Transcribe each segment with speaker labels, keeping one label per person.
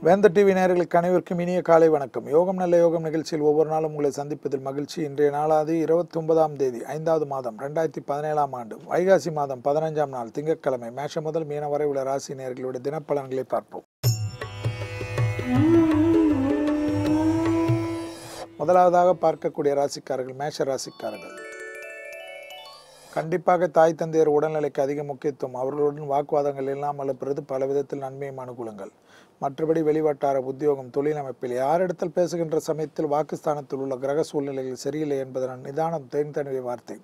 Speaker 1: வேந்தர் டிவி நேயர்களுக்கு அனைவருக்கும் இனிய காலை வணக்கம். யோகம் நல்ல யோகம் நிகழ்ச்சியில் ஒவ்வொரு நாளும் உங்களை சந்திப்பதில் மகிழ்ச்சி. இன்றைய நாளாவது 29ஆம் தேதி 5வது மாதம் 2017ஆம் ஆண்டு வைகாசி மாதம் 15ஆம் நாள் திங்கட்கிழமை. மேஷம் முதல் மீன வரை உள்ள ராசி நேயர்களுடைய தினப்பலன்களை பார்ப்போம். முதலாவதாக பார்க்கக்கூடிய ராசிக்காரர்கள் மேஷ ராசிக்காரர்கள். கண்டிப்பாக தாய் தந்தையர் உடல்நிலைக்கு அதிக முக்கியத்துவம். அவர்களுடன் வாக்குவாதங்கள் இல்லாமல் இருப்பது பல விதத்தில் நன்மையும் அனுகூலங்கள். மற்றபடி வெளிவட்டார உத்தியோகம் தொழில் அமைப்பில் யாரிடத்தில் பேசுகின்ற சமயத்தில் வாக்குஸ்தானத்தில் உள்ள கிரக சூழ்நிலைகள் சரியில்லை என்பதன் நிதானம் தேன்தனிவை வார்த்தை.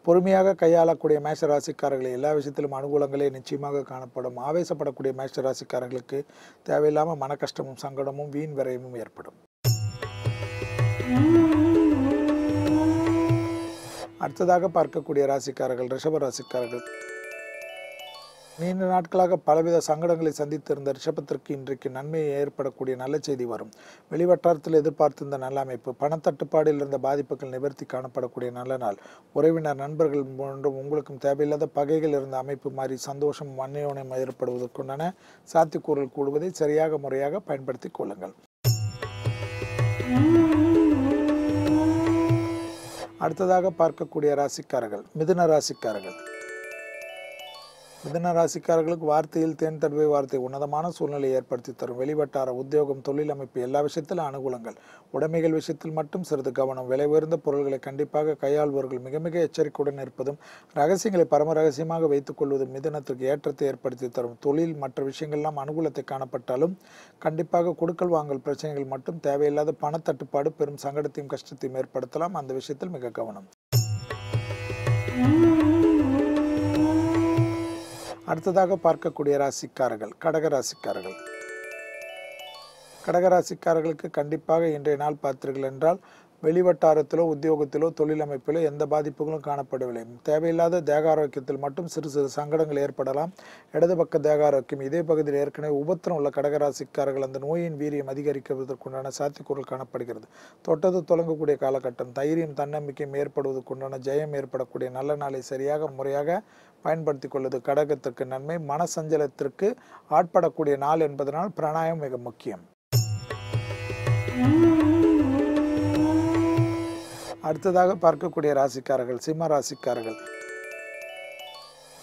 Speaker 1: பொறுமையாக கையாளக்கூடிய மேஷ ராசிக்காரர்களை எல்லா விஷயத்திலும் அனுகூலங்களே நிச்சயமாக காணப்படும். ஆவேசப்படக்கூடிய மேஷ ராசிக்காரர்களுக்கு தேவையில்லாமல் மன கஷ்டமும் சங்கடமும் வீண் விரயமும் ஏற்படும். அடுத்ததாக பார்க்கக்கூடிய ராசிக்காரர்கள் ரிஷப ராசிக்காரர்கள். நீண்ட நாட்களாக பலவித சங்கடங்களை சந்தித்திருந்த ரிஷபத்திற்கு இன்றைக்கு நன்மையை ஏற்படக்கூடிய நல்ல செய்தி வரும். வெளிவட்டாரத்தில் எதிர்பார்த்திருந்த நல்ல அமைப்பு. பணத்தட்டுப்பாடில் இருந்த பாதிப்புகள் நிவர்த்தி காணப்படக்கூடிய நல்ல நாள். உறவினர் நண்பர்கள் போன்றும் உங்களுக்கும் தேவையில்லாத பகைகள் இருந்த அமைப்பு மாறி சந்தோஷம் அந்யோன்யம் ஏற்படுவதற்குண்டான சாத்தியக்கூறல் கூடுவதை சரியாக முறையாக பயன்படுத்திக் கொள்ளுங்கள். அடுத்ததாக பார்க்கக்கூடிய ராசிக்காரர்கள் மிதுன ராசிக்காரர்கள். மிதுன ராசிக்காரர்களுக்கு வார்த்தையில் தேன் தடவை வார்த்தை உன்னதமான சூழ்நிலை ஏற்படுத்தி தரும். வெளிவட்டார உத்தியோகம் தொழில் அமைப்பு எல்லா விஷயத்திலும் அனுகூலங்கள். உடைமைகள் விஷயத்தில் மட்டும் சிறிது கவனம். விலை உயர்ந்த பொருள்களை கண்டிப்பாக கையாள்பவர்கள் மிக மிக எச்சரிக்கையுடன் இருப்பதும் ரகசியங்களை பரம ரகசியமாக வைத்துக் கொள்வதும் மிதுனத்திற்கு ஏற்றத்தை ஏற்படுத்தி தரும். தொழில் மற்ற விஷயங்கள்லாம் அனுகூலத்தை காணப்பட்டாலும் கண்டிப்பாக கொடுக்கல் வாங்கல் பிரச்சனைகள் மட்டும் தேவையில்லாத பணத்தட்டுப்பாடு பெரும் சங்கடத்தையும் கஷ்டத்தையும் ஏற்படுத்தலாம். அந்த விஷயத்தில் மிக கவனம். அடுத்ததாக பார்க்கக்கூடிய ராசிக்காரர்கள் கடக ராசிக்காரர்கள். கடகராசிக்காரர்களுக்கு கண்டிப்பாக இன்றைய நாள் பார்த்தீர்கள் என்றால் வெளிவட்டாரத்திலோ உத்தியோகத்திலோ தொழில் அமைப்பிலோ எந்த பாதிப்புகளும் காணப்படவில்லை. தேவையில்லாத தேக ஆரோக்கியத்தில் மட்டும் சிறு சிறு சங்கடங்கள் ஏற்படலாம். இடது பக்க தேக ஆரோக்கியம். இதே பகுதியில் ஏற்கனவே உபத்திரம் உள்ள கடகராசிக்காரர்கள் அந்த நோயின் வீரியம் அதிகரிப்பதற்குண்டான சாத்தியக்கூறல் காணப்படுகிறது. தொட்டது தொடங்கக்கூடிய காலகட்டம். தைரியம் தன்னம்பிக்கையும் ஏற்படுவதற்குண்டான ஜெயம் ஏற்படக்கூடிய நல்ல நாளை சரியாக முறையாக பயன்படுத்தி கொள்வது கடகத்திற்கு நன்மை. மனசஞ்சலத்திற்கு ஆட்படக்கூடிய நாள் என்பதனால் பிராணாயம் மிக முக்கியம். அடுத்ததாக பார்க்கக்கூடிய ராசிக்காரர்கள் சிம்ம ராசிக்காரர்கள்.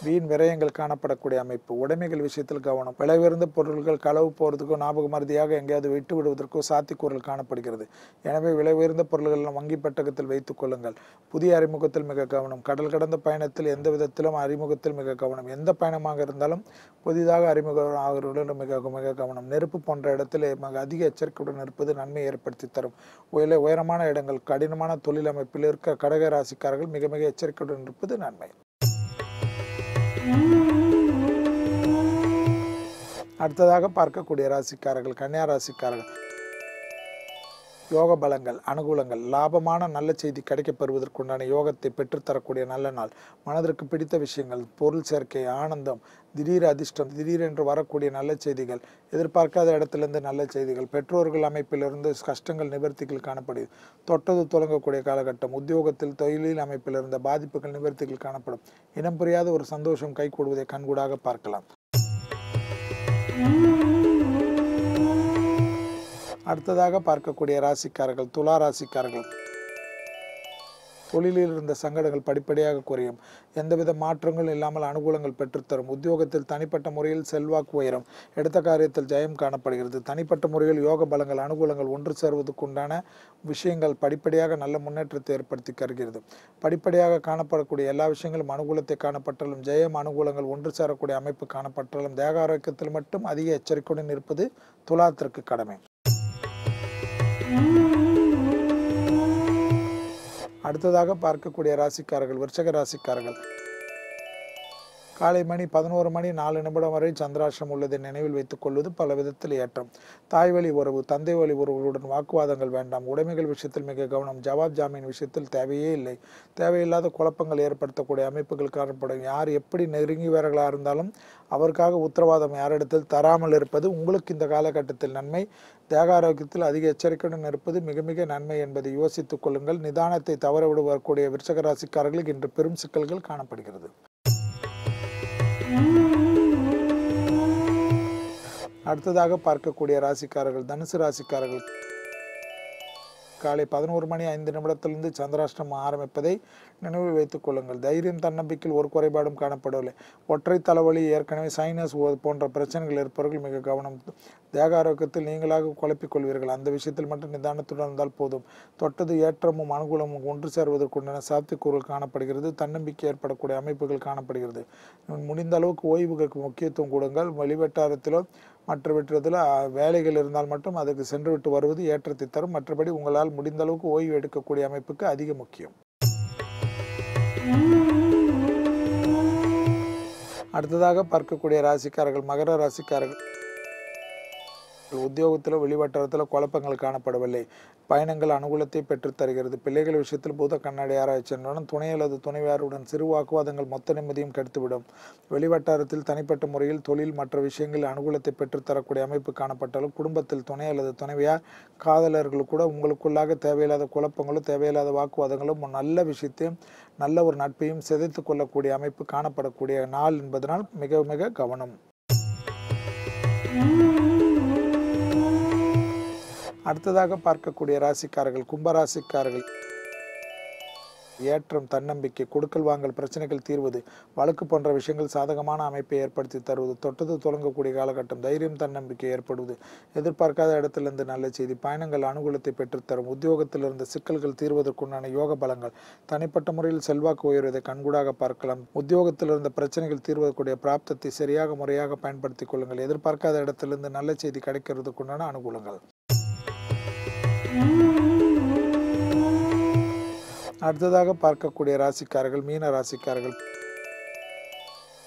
Speaker 1: வீண் விரயங்கள் காணப்படக்கூடிய அமைப்பு. உடைமைகள் விஷயத்தில் கவனம். விலை உயர்ந்த பொருட்கள் களவு போகிறதுக்கோ ஞாபக மருதியாக எங்கேயாவது விட்டு விடுவதற்கோ சாத்தியக்கூறல் காணப்படுகிறது. எனவே விலை உயர்ந்த பொருட்கள் வங்கி பெட்டகத்தில் வைத்துக் கொள்ளுங்கள். புதிய அறிமுகத்தில் மிக கவனம். கடல் கடந்த பயணத்தில் எந்த விதத்திலும் அறிமுகத்தில் மிக கவனம். எந்த பயணமாக இருந்தாலும் புதிதாக அறிமுகம் ஆகிறவர்களுடன் மிக மிக கவனம். நெருப்பு போன்ற இடத்தில் அதிக எச்சரிக்கையுடன் இருப்பது நன்மை ஏற்படுத்தி தரும். உயரமான இடங்கள் கடினமான தொழில் அமைப்பில் இருக்க கடக ராசிக்காரர்கள் மிக மிக எச்சரிக்கையுடன் இருப்பது நன்மை. அடுத்ததாக பார்க்கக்கூடிய ராசிக்காரர்கள் கன்னியா ராசிக்காரர்கள். யோக பலங்கள் அனுகூலங்கள். லாபமான நல்ல செய்தி கிடைக்கப்பெறுவதற்குண்டான யோகத்தை பெற்றுத்தரக்கூடிய நல்ல நாள். மனதிற்கு பிடித்த விஷயங்கள் பொருள் சேர்க்கை ஆனந்தம் திடீர் அதிர்ஷ்டம் திடீரென்று வரக்கூடிய நல்ல செய்திகள் எதிர்பார்க்காத இடத்திலிருந்து நல்ல செய்திகள். பெற்றோர்கள் அமைப்பிலிருந்து கஷ்டங்கள் நிவர்த்திகள் காணப்படுது. தொட்டது தொடங்கக்கூடிய காலகட்டம். உத்தியோகத்தில் தொழிலில் அமைப்பில் இருந்த பாதிப்புகள் நிவர்த்திகள் காணப்படும். இனம் புரியாத ஒரு சந்தோஷம் கைகூடுவதை கண்கூடாக பார்க்கலாம். அடுத்ததாக பார்க்கக்கூடிய ராசிக்காரர்கள் துலா ராசிக்காரர்கள். தொழிலில் இருந்த சங்கடங்கள் படிப்படியாக குறையும். எந்தவித மாற்றங்களும் இல்லாமல் அனுகூலங்கள் பெற்றுத்தரும். உத்தியோகத்தில் தனிப்பட்ட முறையில் செல்வாக்கு உயரும். எடுத்த காரியத்தில் ஜெயம் காணப்படுகிறது. தனிப்பட்ட முறையில் யோக பலங்கள் அனுகூலங்கள் ஒன்று சேர்வதற்குண்டான விஷயங்கள் படிப்படியாக நல்ல முன்னேற்றத்தை ஏற்படுத்தி தருகிறது. படிப்படியாக காணப்படக்கூடிய எல்லா விஷயங்களும் அனுகூலத்தை காணப்பட்டாலும் ஜெயம் அனுகூலங்கள் ஒன்று சேரக்கூடிய அமைப்பு காணப்பட்டாலும் தேக ஆரோக்கியத்தில் மட்டும் அதிக எச்சரிக்கையுடன் இருப்பது துலாத்திற்கு கடமை. அடுத்ததாக பார்க்கக்கூடிய ராசிக்காரர்கள் விருச்சக ராசிக்காரர்கள். காலை மணி 11 மணி 4 நிமிடம் வரை சந்திராஷ்டிரம் உள்ளதை நினைவில் வைத்துக் கொள்வது பல விதத்தில் ஏற்றம். தாய் வழி உறவு, தந்தை வழி உறவுகளுடன் வாக்குவாதங்கள் வேண்டாம். உடைமைகள் விஷயத்தில் மிக கவனம். ஜவாப் ஜாமீன் விஷயத்தில் தேவையே இல்லை. தேவையில்லாத குழப்பங்கள் ஏற்படுத்தக்கூடிய அமைப்புகள் காணப்படும். யார் எப்படி நெருங்கியவர்களாக இருந்தாலும் அவருக்காக உத்தரவாதம் யாரிடத்தில் தராமல் இருப்பது உங்களுக்கு இந்த காலகட்டத்தில் நன்மை. தேக ஆரோக்கியத்தில் அதிக எச்சரிக்கையுடன் இருப்பது மிக மிக நன்மை என்பதை யோசித்துக் கொள்ளுங்கள். நிதானத்தை தவற விடுவக்கூடிய விருச்சிக ராசிக்காரர்களுக்கு இன்று பெரும் சிக்கல்கள் காணப்படுகிறது. அடுத்ததாக பார்க்கக்கூடிய ராசிக்காரர்கள் தனுசு ராசிக்காரர்கள். காலை 11 மணி 5 நிமிடத்திலிருந்து சந்திராஷ்டிரம் ஆரம்பிப்பதை நினைவில் வைத்துக் கொள்ளுங்கள். தைரியம் தன்னம்பிக்கையில் ஒரு குறைபாடும் காணப்படவில்லை. ஒற்றை தலைவலி, ஏற்கனவே சைனஸ் போன்ற பிரச்சனைகள் இருப்பவர்கள் மிக கவனம். தேக ஆரோக்கியத்தில் நீங்களாக குழப்பிக் கொள்வீர்கள். அந்த விஷயத்தில் மட்டும் நிதானத்துடன் இருந்தால் போதும். தொட்டது ஏற்றமும் அனுகூலமும் ஒன்று சேர்வதற்குண்டான சாத்தியக்கூறுகள் காணப்படுகிறது. தன்னம்பிக்கை ஏற்படக்கூடிய அமைப்புகள் காணப்படுகிறது. முடிந்த அளவுக்கு ஓய்வுகளுக்கு முக்கியத்துவம் கொடுங்கள். வெளிவட்டாரத்திலோ மற்றவற்றில் வேலைகள் இருந்தால் மட்டும் அதற்கு சென்றுவிட்டு வருவது ஏற்றத்தை தரும். மற்றபடி உங்களால் முடிந்த அளவுக்கு ஓய்வு எடுக்கக்கூடிய அமைப்புக்கு அதிக முக்கியம். அடுத்ததாக பார்க்கக்கூடிய ராசிக்காரர்கள் மகர ராசிக்காரர்கள். உத்தியோகத்தில் வெளிவட்டாரத்தில் குழப்பங்கள் காணப்படவில்லை. பயணங்கள் அனுகூலத்தை பெற்றுத் தருகிறது. பிள்ளைகள் விஷயத்தில் பூத கண்ணாடி ஆராய்ச்சியுடன் துணை அல்லது துணைவியாருடன் சிறு வாக்குவாதங்கள் மொத்த நிம்மதியும் கெடுத்துவிடும். வெளிவட்டாரத்தில் தனிப்பட்ட முறையில் தொழில் மற்ற விஷயங்களில் அனுகூலத்தை பெற்றுத்தரக்கூடிய அமைப்பு காணப்பட்டாலும் குடும்பத்தில் துணை அல்லது துணைவியார் காதலர்கள் கூட உங்களுக்குள்ளாக தேவையில்லாத குழப்பங்களும் தேவையில்லாத வாக்குவாதங்களும் நல்ல விஷயத்தையும் நல்ல ஒரு நட்பையும் சிதைத்து கொள்ளக்கூடிய அமைப்பு காணப்படக்கூடிய நாள் என்பதனால் மிக மிக கவனம். அடுத்ததாக பார்க்கக்கூடிய ராசிக்காரர்கள் கும்பராசிக்காரர்கள். ஏற்றம், தன்னம்பிக்கை, கொடுக்கல் வாங்கல் பிரச்சனைகள் தீர்வது, வழக்கு போன்ற விஷயங்கள் சாதகமான அமைப்பை ஏற்படுத்தி தருவது, தொட்டது தொடங்கக்கூடிய காலகட்டம், தைரியம் தன்னம்பிக்கை ஏற்படுவது, எதிர்பார்க்காத இடத்திலிருந்து நல்ல செய்தி, பயணங்கள் அனுகூலத்தை பெற்றுத்தரும், உத்தியோகத்தில் இருந்த சிக்கல்கள் தீர்வதற்குண்டான யோக பலங்கள், தனிப்பட்ட முறையில் செல்வாக்கு உயர்வதை கண்கூடாக பார்க்கலாம். உத்தியோகத்தில் இருந்த பிரச்சனைகள் தீர்வதற்குரிய பிராப்தத்தை சரியாக முறையாக பயன்படுத்திக் கொள்ளுங்கள். எதிர்பார்க்காத இடத்திலிருந்து நல்ல செய்தி கிடைக்கிறதுக்குண்டான அனுகூலங்கள். அடுத்ததாக பார்க்கக்கூடிய ராசிக்காரர்கள் மீன ராசிக்காரர்கள்.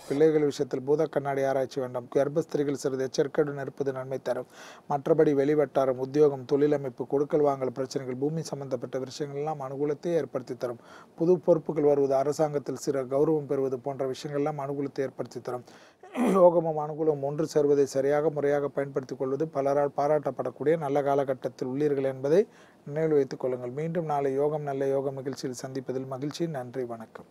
Speaker 1: பிள்ளைகள் விஷயத்தில் பூத கண்ணாடி ஆராய்ச்சி வேண்டாம். கர்ப்பஸ்திரிகள் சிறிது எச்சரிக்கையுடன் இருப்பது நன்மை தரும். மற்றபடி வெளிவட்டாரம், உத்தியோகம், தொழிலமைப்பு, கொடுக்கல் வாங்கல் பிரச்சனைகள், பூமி சம்பந்தப்பட்ட விஷயங்கள் எல்லாம் அனுகூலத்தை ஏற்படுத்தி தரும். புது பொறுப்புகள் வருவது, அரசாங்கத்தில் சிறு கௌரவம் பெறுவது போன்ற விஷயங்கள் எல்லாம் அனுகூலத்தை ஏற்படுத்தி தரும். யோகமும் அனுகூலமும் ஒன்று சேர்வதை சரியாக முறையாக பயன்படுத்திக் கொள்வது பலரால் பாராட்டப்படக்கூடிய நல்ல காலகட்டத்தில் உள்ளீர்கள் என்பதை நினைவில் வைத்துக் கொள்ளுங்கள். மீண்டும் நாளை யோகம் நல்ல யோக நிகழ்ச்சியில் சந்திப்பதில் மகிழ்ச்சி. நன்றி, வணக்கம்.